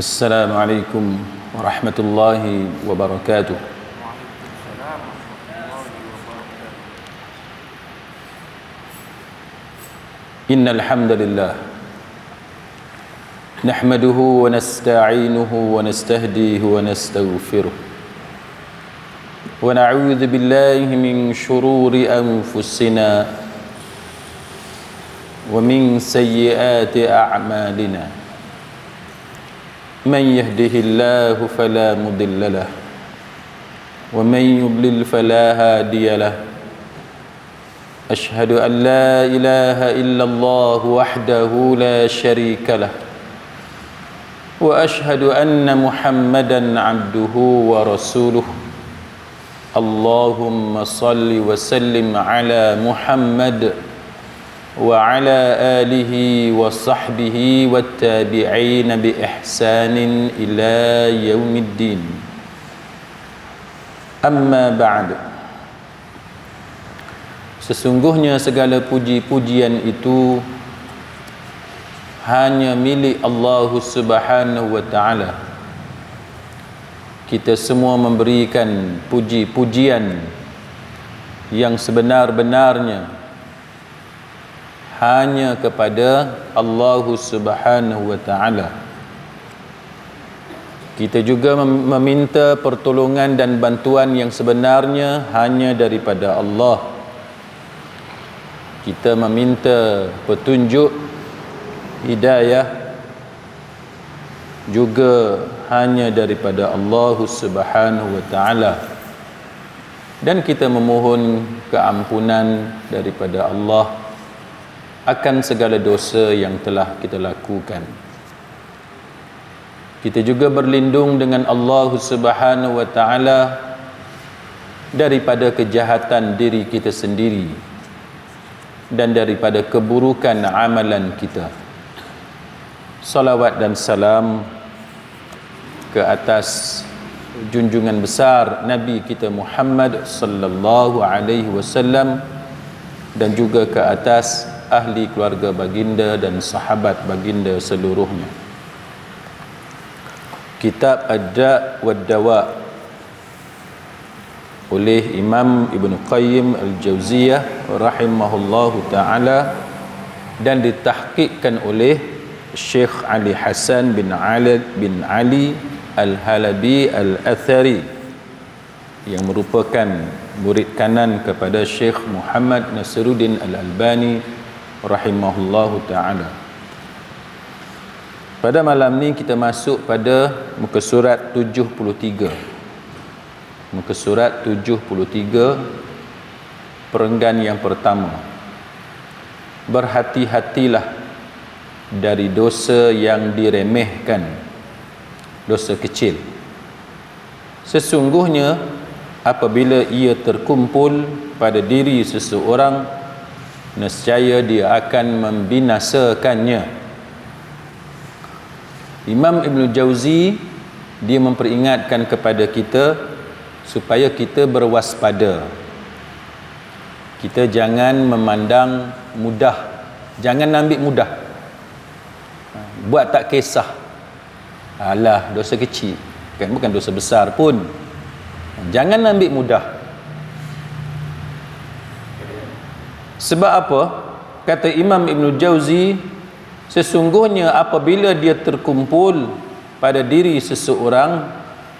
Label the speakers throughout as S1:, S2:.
S1: السلام عليكم ورحمة الله وبركاته. إن الحمد لله نحمده ونستعينه ونستهديه ونستغفره ونعوذ بالله من شرور أنفسنا ومن سيئات أعمالنا. من يهده الله فلا مضل له ومن يضلل فلا هادي له. أشهد أن لا إله إلا الله وحده لا شريك له وأشهد أن محمدا عبده ورسوله. اللهم صل وسلم على محمد وعلى آله وصحبه والتابعين بإحسان إلى يوم الدين. أما بعد. Sesungguhnya segala puji-pujian itu hanya milik Allah Subhanahu wa ta'ala. Kita semua memberikan puji-pujian yang sebenar-benarnya hanya kepada Allah Subhanahu wa ta'ala. Kita juga meminta pertolongan dan bantuan yang sebenarnya hanya daripada Allah. Kita meminta petunjuk hidayah juga hanya daripada Allah Subhanahu wa ta'ala. Dan kita memohon keampunan daripada Allah akan segala dosa yang telah kita lakukan. Kita juga berlindung dengan Allah Subhanahu wa ta'ala daripada kejahatan diri kita sendiri dan daripada keburukan amalan kita. Salawat dan salam ke atas junjungan besar Nabi kita Muhammad sallallahu alaihi wasallam dan juga ke atas ahli keluarga baginda dan sahabat baginda seluruhnya. Kitab Ad-Da' wad-Dawa' oleh Imam Ibn Qayyim Al-Jauziyah rahimahullahu ta'ala dan ditahqiqkan oleh Syekh Ali Hasan bin Ali Al-Halabi Al-Athari yang merupakan murid kanan kepada Syekh Muhammad Nasiruddin Al-Albani rahimahullahu ta'ala. Pada malam ni kita masuk pada muka surat 73. Muka surat 73, perenggan yang pertama. Berhati-hatilah dari dosa yang diremehkan, dosa kecil. Sesungguhnya apabila ia terkumpul pada diri seseorang, nescaya dia akan membinasakannya. Imam Ibn Jauzi dia memperingatkan kepada kita supaya kita berwaspada. Kita jangan memandang mudah, jangan ambil mudah. Buat tak kisah. Alah, dosa kecil, kan bukan dosa besar pun. Jangan ambil mudah. Sebab apa? Kata Imam Ibn Jauzi, sesungguhnya apabila dia terkumpul pada diri seseorang,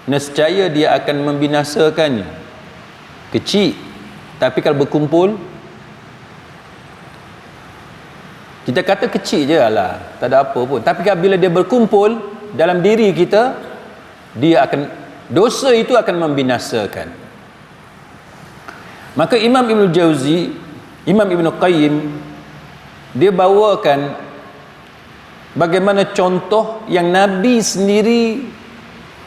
S1: nescaya dia akan membinasakannya. Kecil, tapi kalau berkumpul, kita kata kecil je lah, tak ada apa pun. Tapi bila dia berkumpul dalam diri kita, dia akan, dosa itu akan membinasakan. Maka Imam Ibn Jauzi, Imam Ibn Qayyim, dia bawakan bagaimana contoh yang Nabi sendiri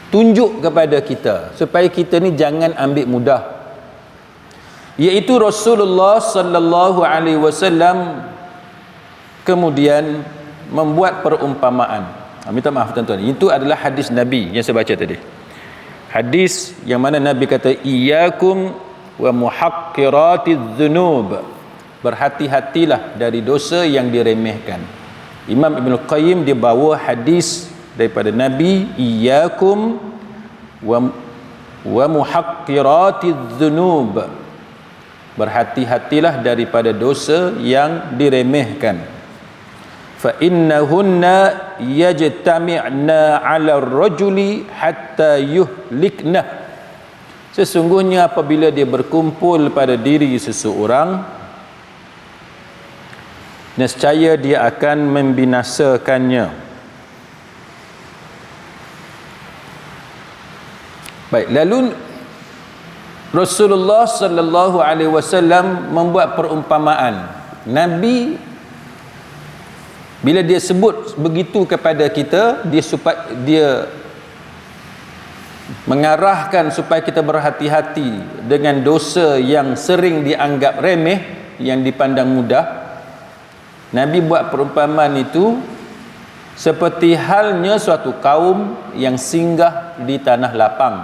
S1: tunjuk kepada kita supaya kita ni jangan ambil mudah, iaitu Rasulullah sallallahu alaihi wasallam kemudian membuat perumpamaan. Minta maaf tuan-tuan, itu adalah hadis Nabi yang saya baca tadi. Hadis yang mana Nabi kata, iyyakum wa muhaqqiratiz dzunub, berhati-hatilah dari dosa yang diremehkan. Imam Ibn Qayyim dia bawa hadis daripada Nabi, iyyakum wa muhaqqiratiz dzunub, berhati-hatilah daripada dosa yang diremehkan. Fa innahunna yajtami'na 'ala ar-rajuli hatta yuhlikna, sesungguhnya apabila dia berkumpul pada diri seseorang, nescaya dia akan membinasakannya. Baik, lalu Rasulullah sallallahu alaihi wasallam membuat perumpamaan. Nabi bila dia sebut begitu kepada kita, dia mengarahkan supaya kita berhati-hati dengan dosa yang sering dianggap remeh, yang dipandang mudah. Nabi buat perumpamaan itu seperti halnya suatu kaum yang singgah di tanah lapang.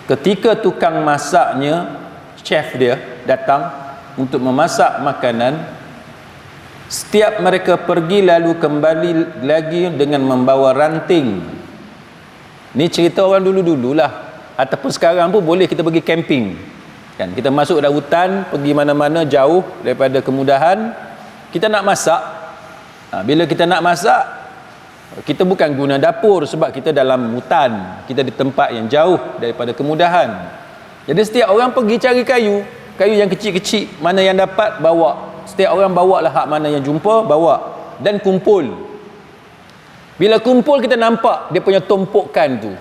S1: Ketika tukang masaknya, chef dia datang untuk memasak makanan, setiap mereka pergi lalu kembali lagi dengan membawa ranting. Ni cerita orang dulu-dululah, ataupun sekarang pun boleh kita pergi camping kan, kita masuk dalam hutan, pergi mana-mana jauh daripada kemudahan, kita nak masak. Bila kita nak masak, kita bukan guna dapur sebab kita dalam hutan, kita di tempat yang jauh daripada kemudahan. Jadi setiap orang pergi cari kayu yang kecil-kecil, mana yang dapat bawa. Setiap orang bawa lah hak mana yang jumpa, bawa dan kumpul. Bila kumpul kita nampak dia punya tumpukan tu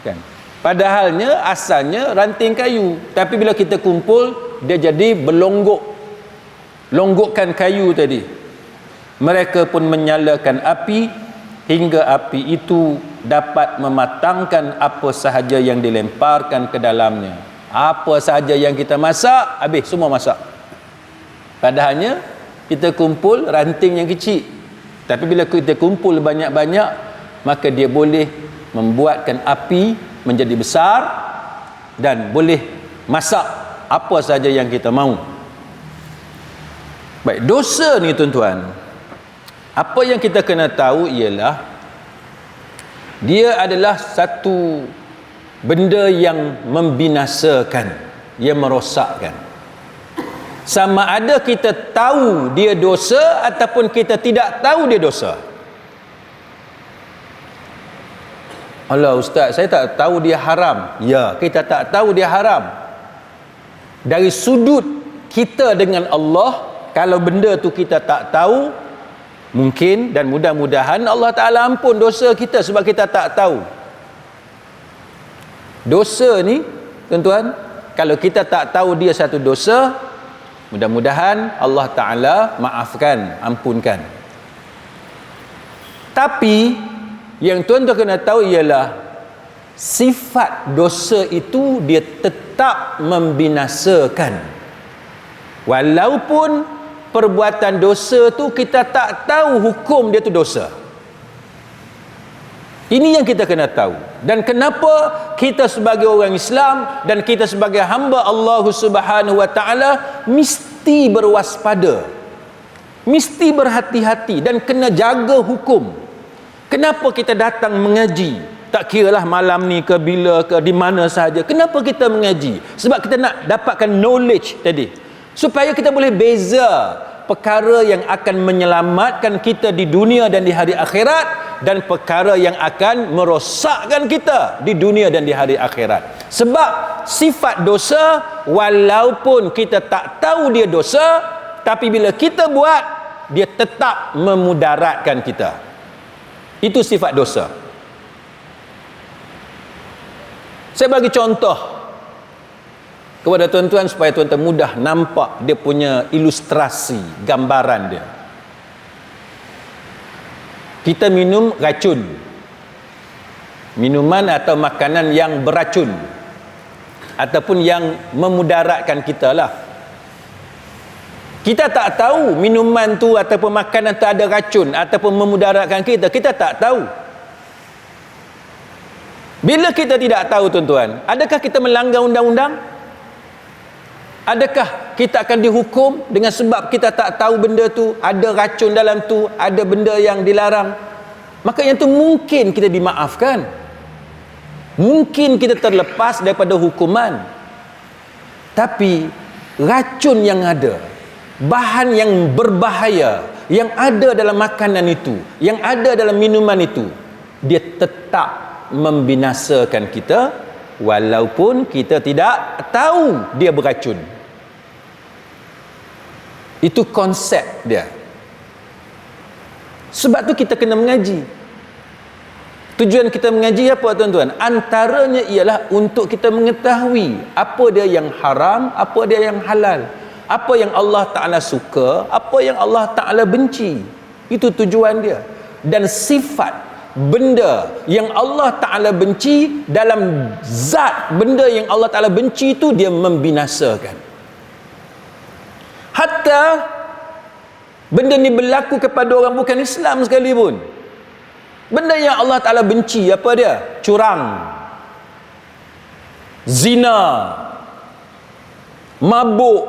S1: kan, padahalnya asalnya ranting kayu, tapi bila kita kumpul dia jadi longgokkan kayu tadi. Mereka pun menyalakan api hingga api itu dapat mematangkan apa sahaja yang dilemparkan ke dalamnya. Apa sahaja yang kita masak, habis semua masak. Padahalnya kita kumpul ranting yang kecil, tapi bila kita kumpul banyak-banyak, maka dia boleh membuatkan api menjadi besar dan boleh masak apa saja yang kita mahu. Baik, dosa ni tuan-tuan, apa yang kita kena tahu ialah dia adalah satu benda yang membinasakan, yang merosakkan. Sama ada kita tahu dia dosa ataupun kita tidak tahu dia dosa. Allah ustaz, saya tak tahu dia haram. Ya, kita tak tahu dia haram. Dari sudut kita dengan Allah, kalau benda tu kita tak tahu, mungkin dan mudah-mudahan Allah Ta'ala ampun dosa kita sebab kita tak tahu. Dosa ni tuan-tuan, kalau kita tak tahu dia satu dosa, mudah-mudahan Allah Ta'ala maafkan, ampunkan. Tapi yang tuan-tuan kena tahu ialah sifat dosa itu dia tetap membinasakan. Walaupun perbuatan dosa tu kita tak tahu hukum dia tu dosa. Ini yang kita kena tahu. Dan kenapa kita sebagai orang Islam dan kita sebagai hamba Allah Subhanahu wa taala mesti berwaspada, mesti berhati-hati dan kena jaga hukum. Kenapa kita datang mengaji? Tak kiralah malam ni ke bila ke di mana sahaja. Kenapa kita mengaji? Sebab kita nak dapatkan knowledge tadi, supaya kita boleh beza perkara yang akan menyelamatkan kita di dunia dan di hari akhirat, dan perkara yang akan merosakkan kita di dunia dan di hari akhirat. Sebab sifat dosa, walaupun kita tak tahu dia dosa, tapi bila kita buat, dia tetap memudaratkan kita. Itu sifat dosa. Saya bagi contoh kepada tuan-tuan supaya tuan-tuan mudah nampak dia punya ilustrasi, gambaran dia. Kita minum racun, minuman atau makanan yang beracun ataupun yang memudaratkan kita lah. Kita tak tahu minuman tu ataupun makanan tu ada racun ataupun memudaratkan kita, kita tak tahu. Bila kita tidak tahu tuan-tuan, adakah kita melanggar undang-undang? Adakah kita akan dihukum dengan sebab kita tak tahu benda tu, ada racun dalam tu, ada benda yang dilarang, maka yang tu mungkin kita dimaafkan, mungkin kita terlepas daripada hukuman. Tapi racun yang ada, bahan yang berbahaya yang ada dalam makanan itu, yang ada dalam minuman itu, dia tetap membinasakan kita walaupun kita tidak tahu dia beracun. Itu konsep dia. Sebab tu kita kena mengaji. Tujuan kita mengaji apa tuan-tuan? Antaranya ialah untuk kita mengetahui apa dia yang haram, apa dia yang halal, apa yang Allah Ta'ala suka, apa yang Allah Ta'ala benci. Itu tujuan dia. Dan sifat benda yang Allah Ta'ala benci, dalam zat benda yang Allah Ta'ala benci itu, dia membinasakan. Hatta benda ni berlaku kepada orang bukan Islam sekalipun. Benda yang Allah Ta'ala benci, apa dia? Curang, zina, mabuk,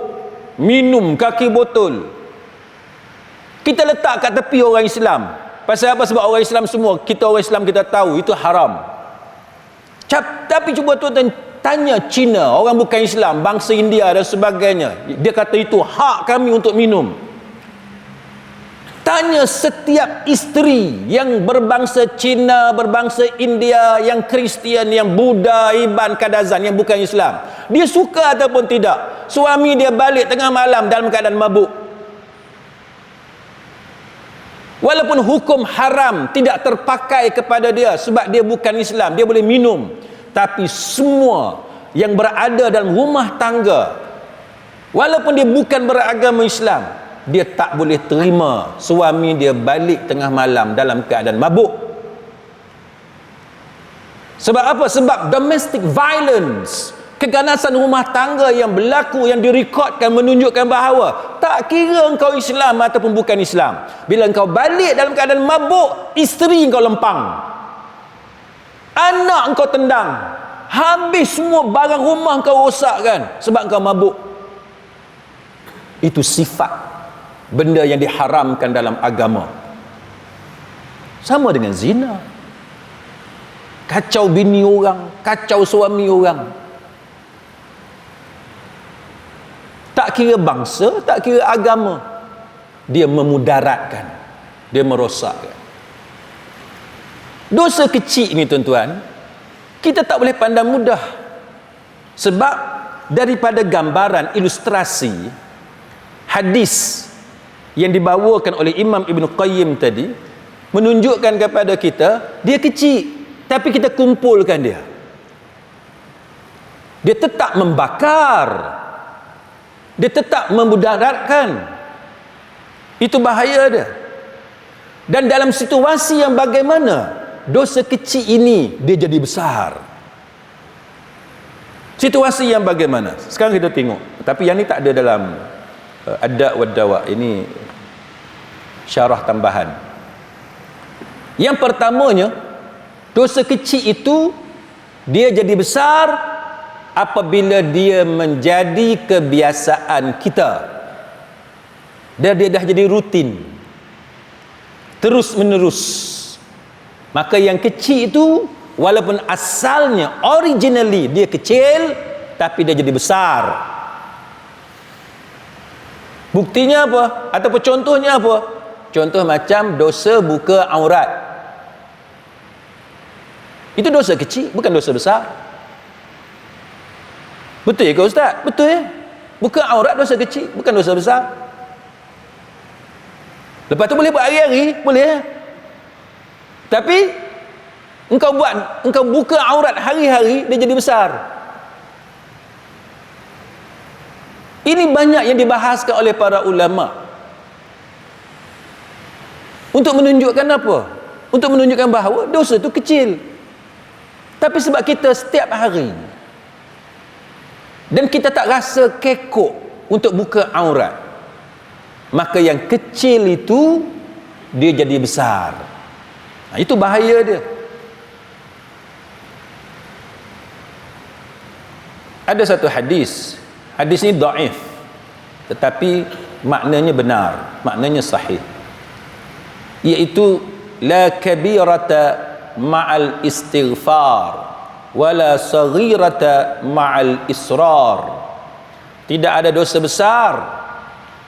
S1: minum kaki botol. Kita letak kat tepi orang Islam. Pasal apa? Sebab orang Islam semua, kita orang Islam kita tahu itu haram. Tapi cuba tuan-tuan tanya Cina, orang bukan Islam, bangsa India dan sebagainya, dia kata itu hak kami untuk minum. Tanya setiap isteri yang berbangsa Cina, berbangsa India, yang Kristian, yang Buddha, Iban, Kadazan, yang bukan Islam, dia suka ataupun tidak suami dia balik tengah malam dalam keadaan mabuk. Walaupun hukum haram tidak terpakai kepada dia sebab dia bukan Islam, dia boleh minum, tapi semua yang berada dalam rumah tangga, walaupun dia bukan beragama Islam, dia tak boleh terima suami dia balik tengah malam dalam keadaan mabuk. Sebab apa? Sebab domestic violence, keganasan rumah tangga yang berlaku, yang direkodkan, menunjukkan bahawa tak kira engkau Islam ataupun bukan Islam, bila engkau balik dalam keadaan mabuk, isteri engkau lempang, anak engkau tendang, habis semua barang rumah engkau rosakkan sebab engkau mabuk. Itu sifat benda yang diharamkan dalam agama. Sama dengan zina, kacau bini orang, kacau suami orang. Tak kira bangsa, tak kira agama, dia memudaratkan, dia merosakkan. Dosa kecil ni tuan-tuan, kita tak boleh pandang mudah. Sebab daripada gambaran ilustrasi hadis yang dibawakan oleh Imam Ibn Qayyim tadi, menunjukkan kepada kita, dia kecil, tapi kita kumpulkan dia, dia tetap membakar, dia tetap memudaratkan. Itu bahaya dia. Dan dalam situasi yang bagaimana, dosa kecil ini dia jadi besar. Situasi yang bagaimana? Sekarang kita tengok. Tapi yang ni tak ada dalam Ad-Da' wad-Dawa. Ini syarah tambahan. Yang pertamanya, dosa kecil itu dia jadi besar apabila dia menjadi kebiasaan kita, dan dia dah jadi rutin, terus menerus. Maka yang kecil itu, walaupun asalnya originally dia kecil, tapi dia jadi besar. Buktinya apa? Ataupun contohnya apa? Contoh macam dosa buka aurat. Itu dosa kecil, bukan dosa besar. Betul ke Ustaz? Betul ya. Buka aurat dosa kecil, bukan dosa besar. Lepas tu boleh buat hari-hari, boleh. Tapi engkau buka aurat hari-hari, dia jadi besar. Ini banyak yang dibahaskan oleh para ulama. Untuk menunjukkan apa? Untuk menunjukkan bahawa dosa itu kecil. Tapi sebab kita setiap hari, dan kita tak rasa kekok untuk buka aurat, maka yang kecil itu dia jadi besar. Nah, itu bahaya dia. Ada satu hadis, hadis ni dhaif, tetapi maknanya benar, maknanya sahih, iaitu la kabirata ma'al istighfar wala saghirata ma'al israr. Tidak ada dosa besar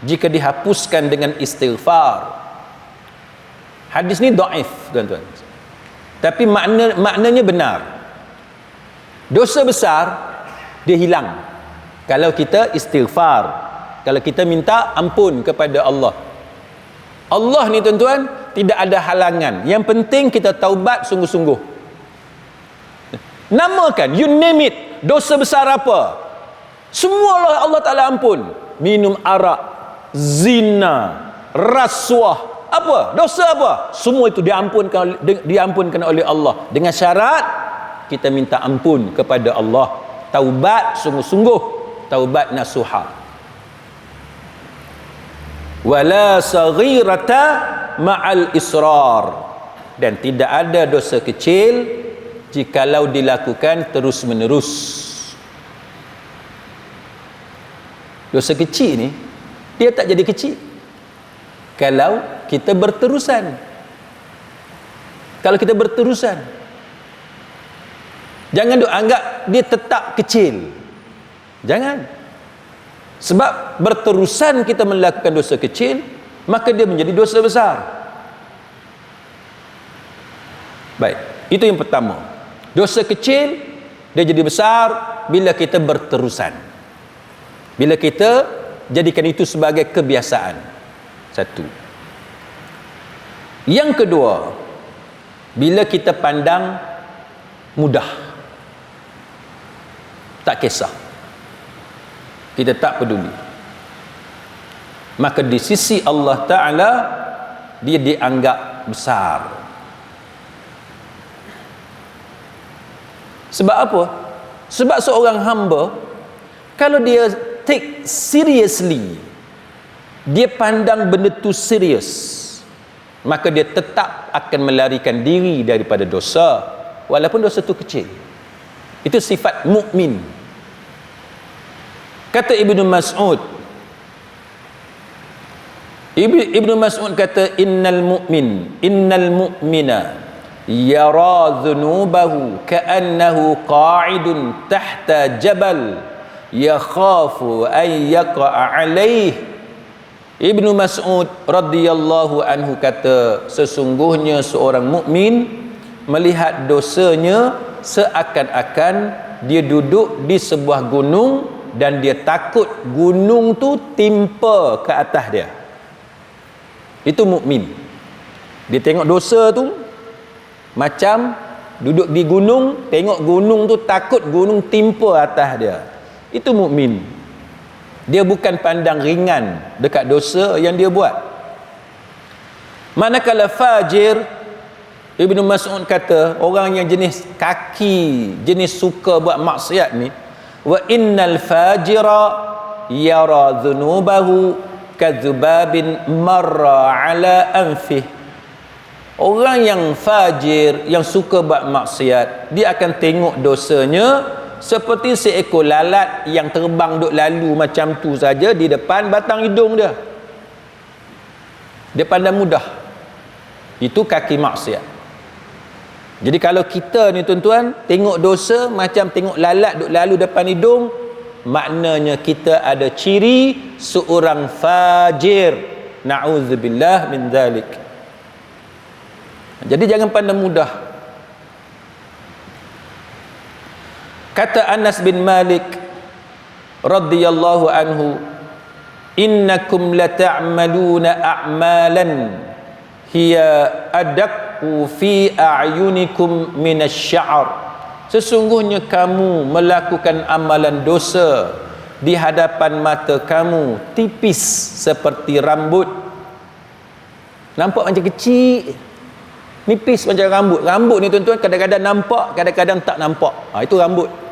S1: jika dihapuskan dengan istighfar. Hadis ni dhaif, tuan-tuan, tapi maknanya benar. Dosa besar dia hilang kalau kita istighfar, kalau kita minta ampun kepada Allah. Allah ni tuan-tuan tidak ada halangan, yang penting kita taubat sungguh-sungguh. Namakan, you name it, dosa besar apa, semua Allah Ta'ala ampun. Minum arak, zina, rasuah, apa, dosa apa, semua itu diampunkan oleh Allah, dengan syarat kita minta ampun kepada Allah, taubat sungguh-sungguh, taubat nasuha. Wala saghirata ma'al israr, dan tidak ada dosa kecil jikalau dilakukan terus-menerus. Dosa kecil ni dia tak jadi kecil kalau kita berterusan. Kalau kita berterusan, jangan duk anggap dia tetap kecil. Jangan. Sebab berterusan kita melakukan dosa kecil, maka dia menjadi dosa besar. Baik, itu yang pertama. Dosa kecil dia jadi besar bila kita berterusan, bila kita jadikan itu sebagai kebiasaan. Satu. Yang kedua, bila kita pandang mudah, tak kisah, kita tak peduli, maka di sisi Allah Ta'ala dia dianggap besar. Sebab apa? Sebab seorang hamba, kalau dia take seriously, dia pandang benda tu serius, maka dia tetap akan melarikan diri daripada dosa, walaupun dosa tu kecil. Itu sifat mukmin. Kata Ibnu Mas'ud, Ibnu Mas'ud kata, innal mu'mina yara dhunubahu ka'annahu qa'idun tahta jabal yakhafu an yaqa'a alaih. Ibnu Mas'ud radhiyallahu anhu kata, sesungguhnya seorang mukmin melihat dosanya seakan-akan dia duduk di sebuah gunung dan dia takut gunung tu timpa ke atas dia. Itu mukmin. Dia tengok dosa tu macam duduk di gunung, tengok gunung tu takut gunung timpa atas dia. Itu mukmin. Dia bukan pandang ringan dekat dosa yang dia buat. Manakala fajir, Ibnu Mas'ud kata, orang yang jenis kaki, jenis suka buat maksiat ni, wa innal fajira yara dhunubahu kadzubabin marra ala anfih. Orang yang fajir, yang suka buat maksiat, dia akan tengok dosanya seperti seekor lalat yang terbang duk lalu macam tu saja di depan batang hidung dia. Dia pandang mudah. Itu kaki maksiat. Jadi kalau kita ni tuan-tuan tengok dosa macam tengok lalat duk lalu depan hidung, maknanya kita ada ciri seorang fajir. Na'udzubillah min zalik. Jadi jangan pandang mudah. Kata Anas bin Malik radhiyallahu anhu, innakum lata'maluna a'malan hiya adaqqu fi a'yunikum minasy-sya'r. Sesungguhnya kamu melakukan amalan dosa di hadapan mata kamu tipis seperti rambut. Nampak macam kecil, nipis macam rambut. Rambut ni tuan-tuan kadang-kadang nampak, kadang-kadang tak nampak. Itu rambut.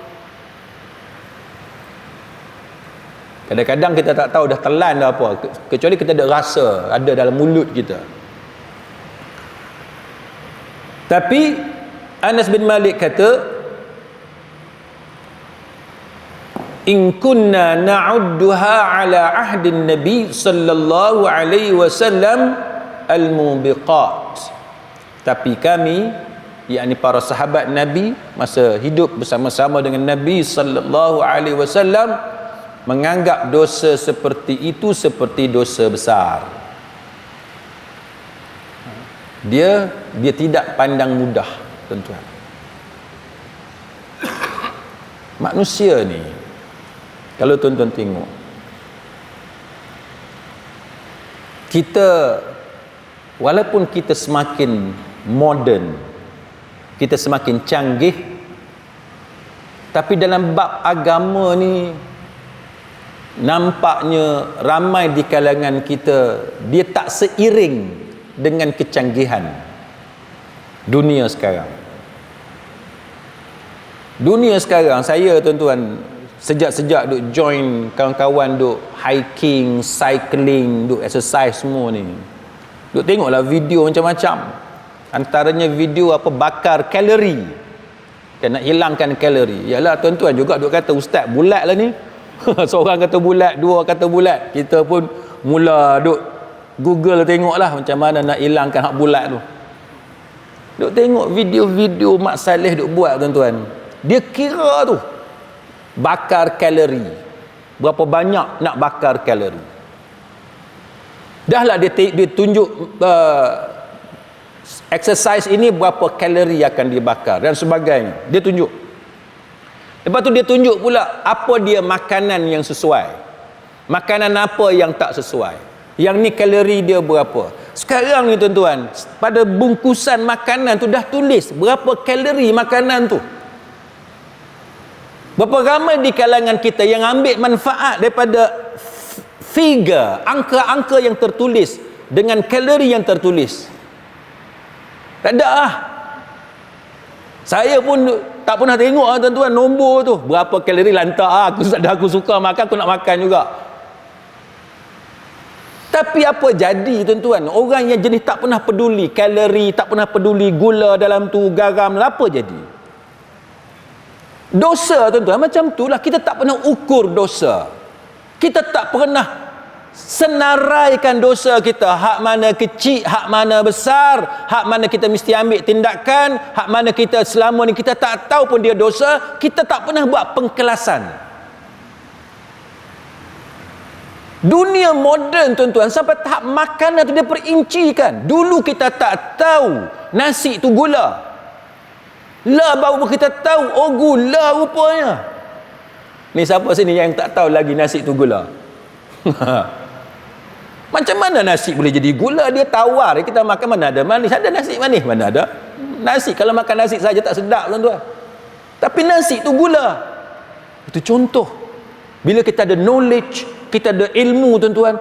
S1: Kadang-kadang kita tak tahu dah telan dah apa, kecuali kita ada rasa ada dalam mulut kita. Tapi Anas bin Malik kata, in kunna na'udduha ala ahdin nabi sallallahu alaihi wasallam al-mubiqat. Tapi kami, yakni para sahabat Nabi masa hidup bersama-sama dengan Nabi sallallahu alaihi wasallam, menganggap dosa seperti itu seperti dosa besar. Dia tidak pandang mudah, tuan-tuan. Manusia ni, kalau tuan-tuan tengok, kita, walaupun kita semakin moden, kita semakin canggih, tapi dalam bab agama ni nampaknya ramai di kalangan kita dia tak seiring dengan kecanggihan dunia sekarang. Dunia sekarang, saya tuan-tuan sejak duk join kawan-kawan duk hiking, cycling, duk exercise semua ni, duk tengoklah video macam-macam. Antaranya video apa, bakar kalori, kan, nak hilangkan kalori. Yalah tuan-tuan juga duk kata ustaz bulat lah ni. Seorang kata bulat, dua kata bulat. Kita pun mula duk Google tengoklah macam mana nak hilangkan hak bulat tu. Duk tengok video-video Mak Saleh duk buat, tuan-tuan. Dia kira tu bakar kalori, berapa banyak nak bakar kalori. Dah lah dia tunjuk exercise ini berapa kalori akan dibakar dan sebagainya. Dia tunjuk. Lepas tu dia tunjuk pula apa dia makanan yang sesuai, makanan apa yang tak sesuai, yang ni kalori dia berapa. Sekarang ni tuan-tuan, pada bungkusan makanan tu dah tulis berapa kalori makanan tu. Berapa ramai di kalangan kita yang ambil manfaat daripada figure, angka-angka yang tertulis dengan kalori yang tertulis. Tak ada lah. Saya pun tak pernah tengok lah, tuan-tuan, nombor tu berapa kalori, lantak lah. Aku suka makan, aku nak makan juga. Tapi apa jadi, tuan-tuan, orang yang jenis tak pernah peduli kalori, tak pernah peduli gula dalam tu, garam, apa jadi? Dosa, tuan-tuan, macam itulah. Kita tak pernah ukur dosa. Kita tak pernah senaraikan dosa kita, hak mana kecil, hak mana besar, hak mana kita mesti ambil tindakan, hak mana kita selama ni kita tak tahu pun dia dosa. Kita tak pernah buat pengkelasan. Dunia moden, tuan-tuan, sampai tahap makanan tu dia perincikan. Dulu kita tak tahu nasi tu gula, lah baru kita tahu, oh gula rupanya. Ni siapa sini yang tak tahu lagi nasi tu gula? Macam mana nasi boleh jadi gula? Dia tawar kita makan, mana ada manis, ada nasi manis, mana ada nasi. Kalau makan nasi saja tak sedap, tuan-tuan, tapi nasi tu gula. Itu contoh. Bila kita ada knowledge, kita ada ilmu, tuan-tuan,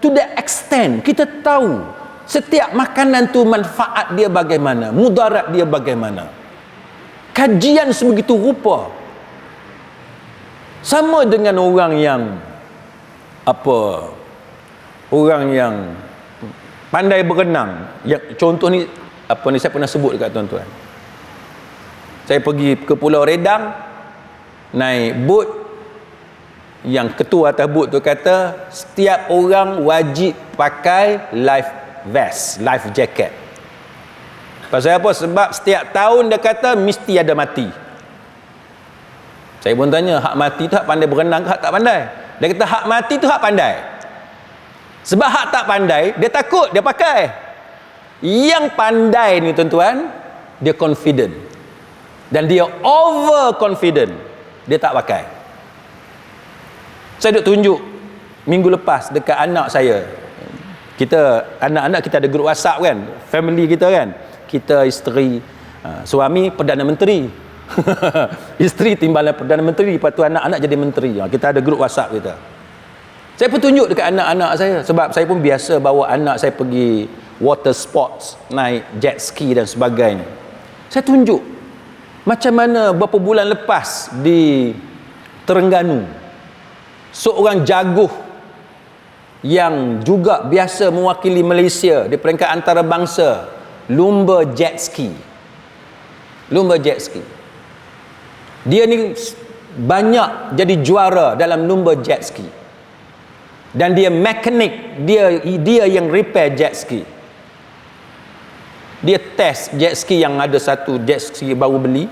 S1: to the extent kita tahu setiap makanan tu manfaat dia bagaimana, mudarat dia bagaimana. Kajian sebegitu rupa. Sama dengan orang yang apa, orang yang pandai berenang. Contoh ni apa ni, saya pernah sebut dekat tuan-tuan. Saya pergi ke Pulau Redang, naik bot, yang ketua atas bot tu kata setiap orang wajib pakai life vest, life jacket. Pasal apa? Sebab setiap tahun dia kata mesti ada mati. Saya pun tanya, hak mati tu hak pandai berenang ke hak tak pandai? Dia kata hak mati tu hak pandai. Sebab hak tak pandai, dia takut, dia pakai. Yang pandai ni, tuan-tuan, dia confident. Dan dia over confident. Dia tak pakai. Saya duk tunjuk minggu lepas dekat anak saya. Kita, anak-anak kita ada grup WhatsApp kan, family kita kan. Kita, isteri, suami Perdana Menteri. Isteri timbalan Perdana Menteri, lepas tu anak-anak jadi menteri. Kita ada grup WhatsApp kita. Saya pun tunjuk dekat anak-anak saya, sebab saya pun biasa bawa anak saya pergi water sports, naik jet ski dan sebagainya. Saya tunjuk macam mana beberapa bulan lepas di Terengganu, seorang jaguh yang juga biasa mewakili Malaysia di peringkat antarabangsa, lumba jet ski. Lumba jet ski. Dia ni banyak jadi juara dalam lumba jet ski. Dan dia mekanik, dia yang repair jet ski. Dia test jet ski yang ada satu jet ski baru beli.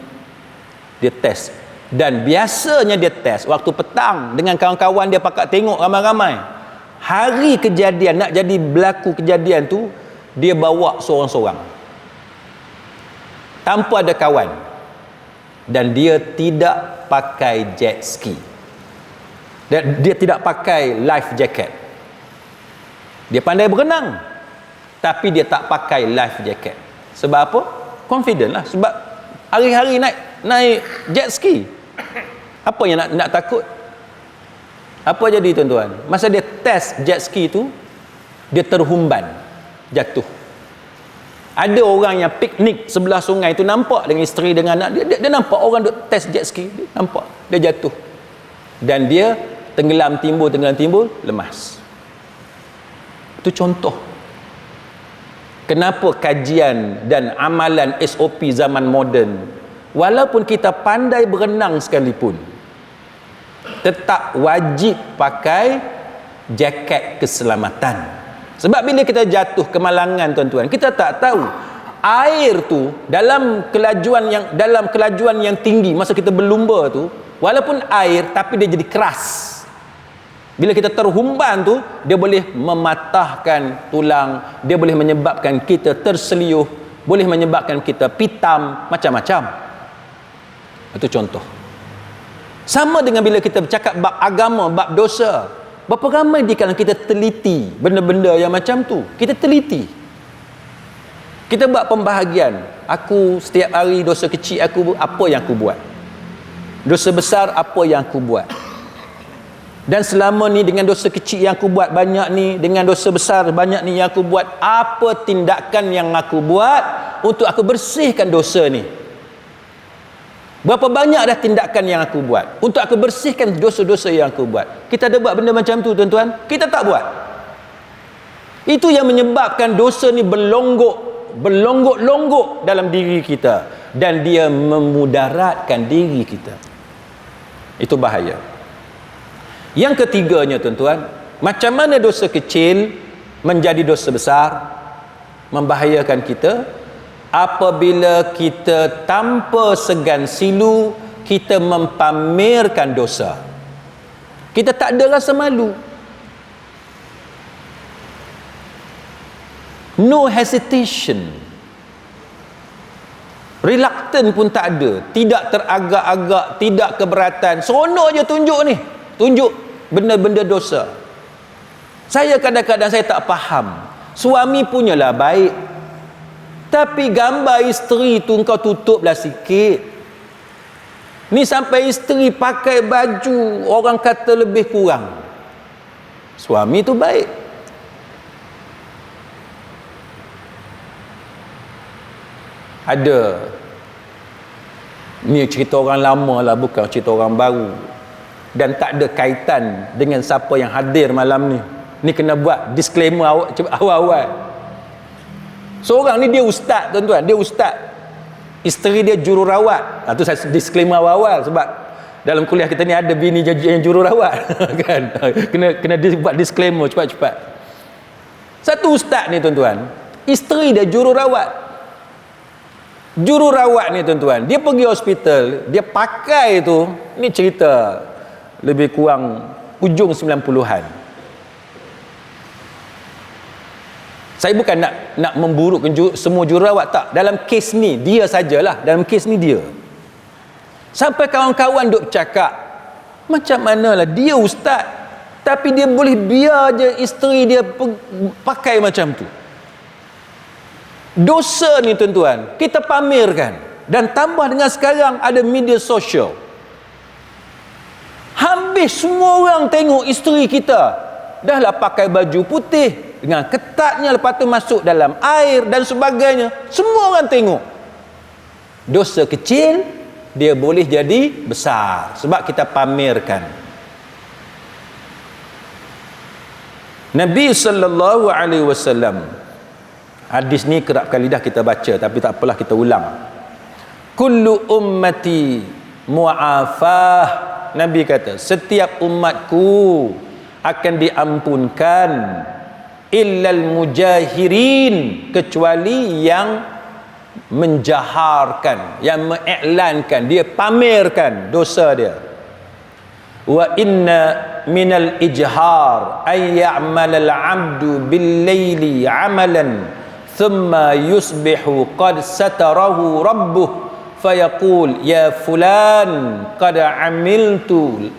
S1: Dia test. Dan biasanya dia test waktu petang dengan kawan-kawan dia pakat tengok ramai-ramai. Hari kejadian, nak jadi berlaku kejadian tu, dia bawa seorang-seorang tanpa ada kawan. Dan dia tidak pakai jet ski. Dan dia tidak pakai life jacket. Dia pandai berenang, tapi dia tak pakai life jacket. Sebab apa? Confident lah. Sebab hari-hari naik jet ski. Apa yang nak takut? Apa jadi tuan-tuan? Masa dia test jet ski tu, dia terhumban, jatuh. Ada orang yang piknik sebelah sungai tu, nampak dengan isteri dengan anak dia nampak orang duk test jet ski, dia nampak dia jatuh. Dan dia tenggelam timbul, lemas. Itu contoh kenapa kajian dan amalan SOP zaman moden, walaupun kita pandai berenang sekalipun, tetap wajib pakai jaket keselamatan. Sebab bila kita jatuh kemalangan tuan-tuan, kita tak tahu air tu dalam kelajuan yang tinggi masa kita berlumba tu, walaupun air tapi dia jadi keras. Bila kita terhumban tu, dia boleh mematahkan tulang, dia boleh menyebabkan kita terseliuh, boleh menyebabkan kita pitam, macam-macam. Itu contoh. Sama dengan bila kita bercakap bab agama, bab dosa. Berapa ramai di kalangan kita teliti benda-benda yang macam tu. Kita teliti. Kita buat pembahagian. Aku setiap hari dosa kecil aku, apa yang aku buat? Dosa besar apa yang aku buat? Dan selama ni dengan dosa kecil yang aku buat banyak ni, dengan dosa besar banyak ni yang aku buat, apa tindakan yang aku buat untuk aku bersihkan dosa ni? Berapa banyak dah tindakan yang aku buat untuk aku bersihkan dosa-dosa yang aku buat? Kita ada buat benda macam tu tuan-tuan? Kita tak buat. Itu yang menyebabkan dosa ni berlonggok dalam diri kita, dan dia memudaratkan diri kita. Itu bahaya. Yang ketiganya tuan-tuan, macam mana dosa kecil menjadi dosa besar, membahayakan kita? Apabila kita tanpa segan silu kita mempamerkan dosa, kita tak ada rasa malu, no hesitation, reluctant pun tak ada, tidak teragak-agak, tidak keberatan, seronok je tunjuk benda-benda dosa. Saya kadang-kadang saya tak faham, suami punyalah baik, tapi gambar isteri tu kau tutuplah sikit. Ni sampai isteri pakai baju orang kata lebih kurang, suami tu baik. Ada, ni cerita orang lama lah, bukan cerita orang baru, dan tak ada kaitan dengan siapa yang hadir malam ni. Ni kena buat disclaimer awal-awal. Seorang ni dia ustaz tuan-tuan, dia ustaz, isteri dia jururawat. Itu saya disclaimer awal-awal, sebab dalam kuliah kita ni ada bini yang jururawat kan, kena buat disclaimer cepat-cepat. Satu ustaz ni tuan-tuan, isteri dia jururawat. Jururawat ni tuan-tuan, dia pergi hospital, dia pakai tu, ni cerita lebih kurang hujung 90-an. Saya bukan nak memburukkan semua jururawat, tak. Dalam kes ni dia sajalah, dalam kes ni dia. Sampai kawan-kawan duk cakap, macam manalah dia ustaz, tapi dia boleh biar je isteri dia pakai macam tu. Dosa ni tuan-tuan, kita pamerkan. Dan tambah dengan sekarang ada media sosial, habis semua orang tengok isteri kita dah lah pakai baju putih dengan ketatnya, lepas tu masuk dalam air dan sebagainya, semua orang tengok. Dosa kecil dia boleh jadi besar sebab kita pamerkan. Nabi sallallahu alaihi wasallam, hadis ni kerap kali dah kita baca, tapi tak apalah kita ulang. Kullu ummati mu'afah Nabi kata, setiap umatku akan diampunkan illal mujahirin, kecuali yang menjaharkan, yang mengiklankan, dia pamerkan dosa dia. Wa inna minal ijhar ay ya'mal al-'abdu bil-laili 'amalan thumma yusbihu qad satarahu rabbuh fayaqul ya fulan qad amiltu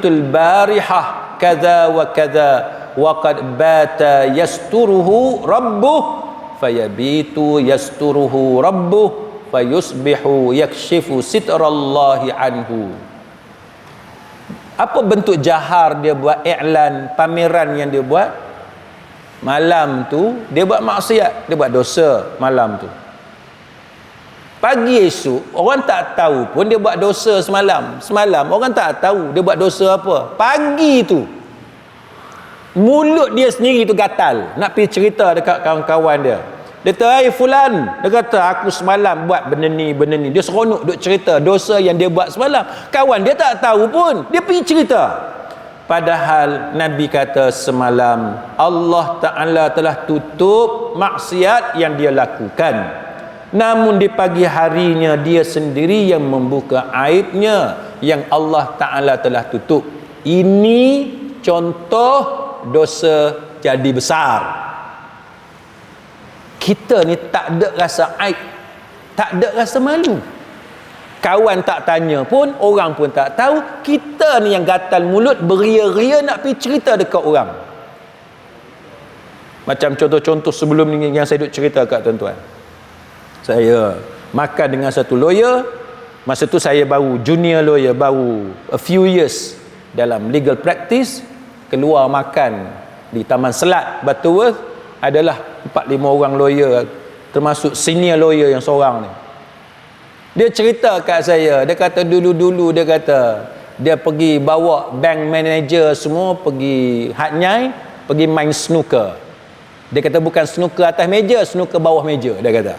S1: al-barihah kadza wa kadza wa qad bata yasturuhu rabbuh fayabitu yasturuhu rabbuh fayusbihu yakshifu sitrallahi anhu. Apa bentuk jahar dia buat, iklan, pameran yang dia buat? Malam tu dia buat maksiat, dia buat dosa malam tu. Pagi esok orang tak tahu pun dia buat dosa semalam. Semalam orang tak tahu dia buat dosa apa. Pagi tu mulut dia sendiri tu gatal nak pergi cerita dekat kawan-kawan dia. Dia kata, "Hai fulan," dia kata, "aku semalam buat benda ni." Dia seronok duk cerita dosa yang dia buat semalam. Kawan dia tak tahu pun, dia pergi cerita. Padahal Nabi kata semalam Allah Ta'ala telah tutup maksiat yang dia lakukan. Namun di pagi harinya dia sendiri yang membuka aibnya yang Allah Ta'ala telah tutup. Ini contoh dosa jadi besar. Kita ni tak ada rasa aib, tak ada rasa malu. Kawan tak tanya pun, orang pun tak tahu. Kita ni yang gatal mulut, beria-ria nak pergi cerita dekat orang. Macam contoh-contoh sebelum ni yang saya duk cerita kat tuan-tuan. Saya makan dengan satu lawyer. Masa tu saya baru junior lawyer, baru a few years dalam legal practice. Keluar makan di Taman Selat, Butterworth. Adalah 4-5 orang lawyer, termasuk senior lawyer yang seorang ni. Dia cerita kat saya, dia kata dulu-dulu dia kata dia pergi bawa bank manager semua pergi Hat Nyai, pergi main snooker. Dia kata bukan snooker atas meja, snooker bawah meja, dia kata.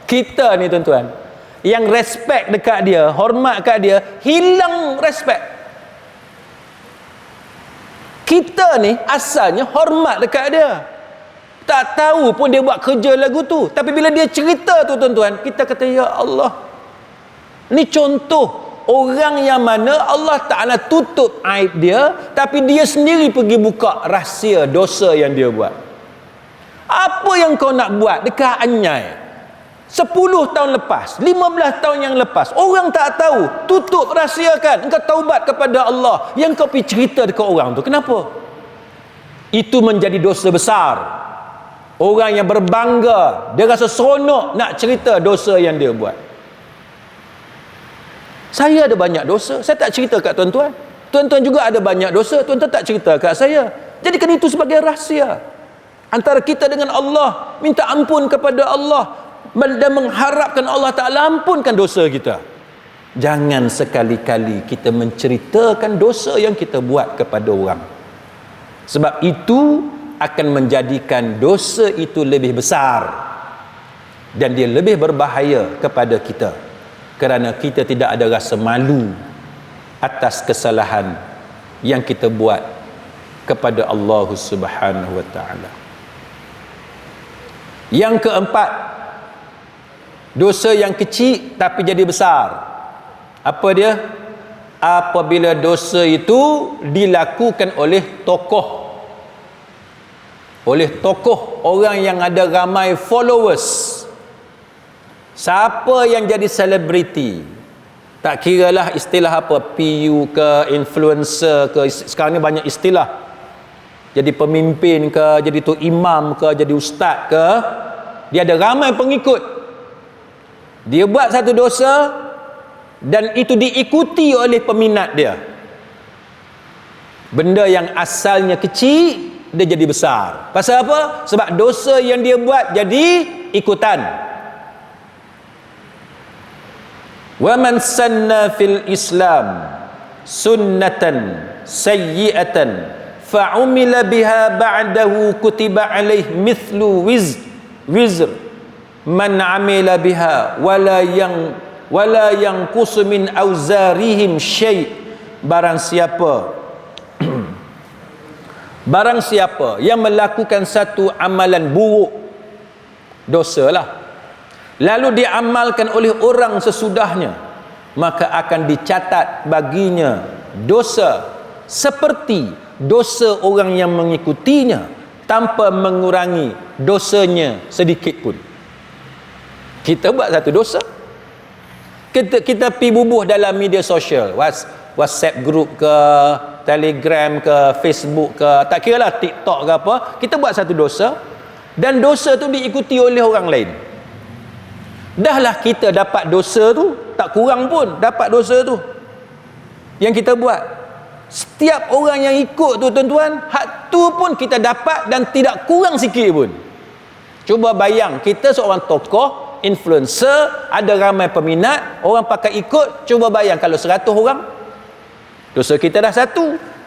S1: Kita ni tuan-tuan, yang respect dekat dia, hormat kat dia, hilang respect. Kita ni asalnya hormat dekat dia. Tak tahu pun dia buat kerja lagu tu. Tapi bila dia cerita tu tuan-tuan, kita kata ya Allah. Ni contoh orang yang mana Allah Ta'ala tutup aib dia, tapi dia sendiri pergi buka rahsia dosa yang dia buat. Apa yang kau nak buat dekat Anyai 10 tahun lepas, 15 tahun yang lepas, orang tak tahu, tutup rahsiakan, engkau taubat kepada Allah, yang kau pergi cerita dekat orang tu. Kenapa? Itu menjadi dosa besar. Orang yang berbangga, dia rasa seronok nak cerita dosa yang dia buat. Saya ada banyak dosa, saya tak cerita kat tuan-tuan. Tuan-tuan juga ada banyak dosa, tuan-tuan tak cerita kat saya. Jadikan itu sebagai rahsia antara kita dengan Allah. Minta ampun kepada Allah dan mengharapkan Allah Ta'ala ampunkan dosa kita. Jangan sekali-kali kita menceritakan dosa yang kita buat kepada orang, sebab itu akan menjadikan dosa itu lebih besar dan dia lebih berbahaya kepada kita, kerana kita tidak ada rasa malu atas kesalahan yang kita buat kepada Allah Subhanahu wa Ta'ala. Yang keempat, dosa yang kecil tapi jadi besar. Apa dia? Apabila dosa itu dilakukan oleh tokoh, orang yang ada ramai followers. Siapa yang jadi selebriti, tak kiralah istilah apa, PU ke, influencer ke, sekarang ni banyak istilah. Jadi pemimpin ke, jadi tu imam ke, jadi ustaz ke, dia ada ramai pengikut. Dia buat satu dosa dan itu diikuti oleh peminat dia. Benda yang asalnya kecil, dia jadi besar. Pasal apa? Sebab dosa yang dia buat jadi ikutan. Wa man sanna fil Islam sunnatan sayyi'atan fa'umila biha ba'dahu kutiba alaih mithlu wizr man amila biha wala wala yanqusu min auzarihim syai'. Barang siapa yang melakukan satu amalan buruk, dosalah, lalu diamalkan oleh orang sesudahnya, maka akan dicatat baginya dosa seperti dosa orang yang mengikutinya, tanpa mengurangi dosanya sedikit pun. Kita buat satu dosa, kita pergi bubuh dalam media sosial, WhatsApp group ke, Telegram ke, Facebook ke, tak kira lah TikTok ke apa, kita buat satu dosa dan dosa tu diikuti oleh orang lain. Dahlah kita dapat dosa tu, tak kurang pun dapat dosa tu yang kita buat. Setiap orang yang ikut tu tuan-tuan, hak tu pun kita dapat dan tidak kurang sikit pun. Cuba bayang, kita seorang tokoh, influencer, ada ramai peminat, orang pakai ikut. Cuba bayang kalau 100 orang, dosa kita dah 1,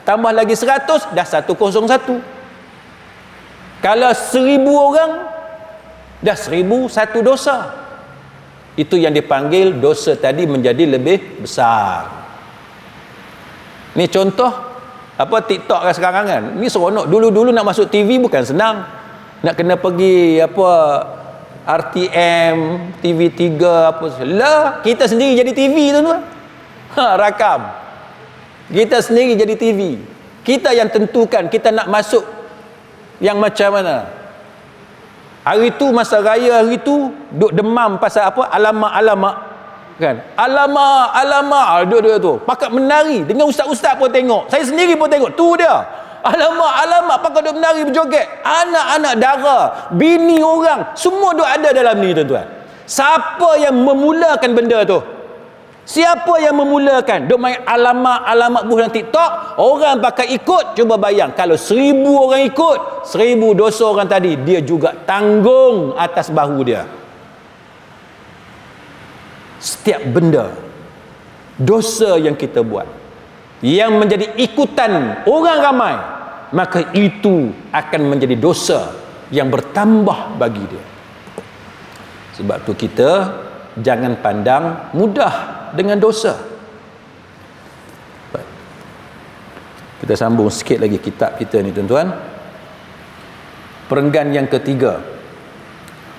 S1: tambah lagi 100, dah 101. Kalau 1000 orang, dah 1001 dosa. Itu yang dipanggil dosa tadi menjadi lebih besar. Ni contoh apa TikTok sekarang kan. Ni seronok. Dulu-dulu nak masuk TV bukan senang. Nak kena pergi apa RTM, TV3 apa lah, kita sendiri jadi TV tuan-tuan. Rakam. Kita sendiri jadi TV. Kita yang tentukan kita nak masuk yang macam mana. Hari tu masa raya hari tu duk demam pasal apa? Alamak kan. Alamak duk tu. Pakat menari dengan ustaz-ustaz pun tengok. Saya sendiri pun tengok. Tu dia. Alamak pakat duk menari berjoget. Anak-anak dara, bini orang, semua duk ada dalam ni tuan-tuan. Siapa yang memulakan benda tu? Siapa yang memulakan? Duk main alamak buh dalam TikTok, orang pakai ikut. Cuba bayang kalau 1000 orang ikut, 1000 dosa orang tadi dia juga tanggung atas bahu dia. Setiap benda dosa yang kita buat yang menjadi ikutan orang ramai, maka itu akan menjadi dosa yang bertambah bagi dia. Sebab tu kita jangan pandang mudah dengan dosa. Baik. Kita sambung sikit lagi kitab kita ni tuan-tuan. Perenggan yang ketiga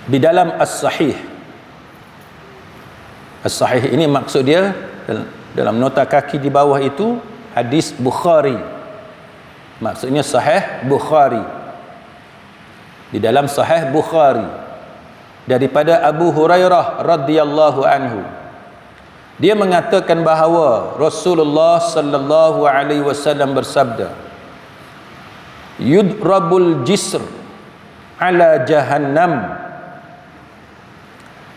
S1: di dalam As-Sahih. As-Sahih ini maksud dia dalam nota kaki di bawah itu hadis Bukhari. Maksudnya Sahih Bukhari. Di dalam Sahih Bukhari daripada Abu Hurairah radhiyallahu anhu, dia mengatakan bahawa Rasulullah sallallahu alaihi wasallam bersabda, yudrabul jisr ala jahannam.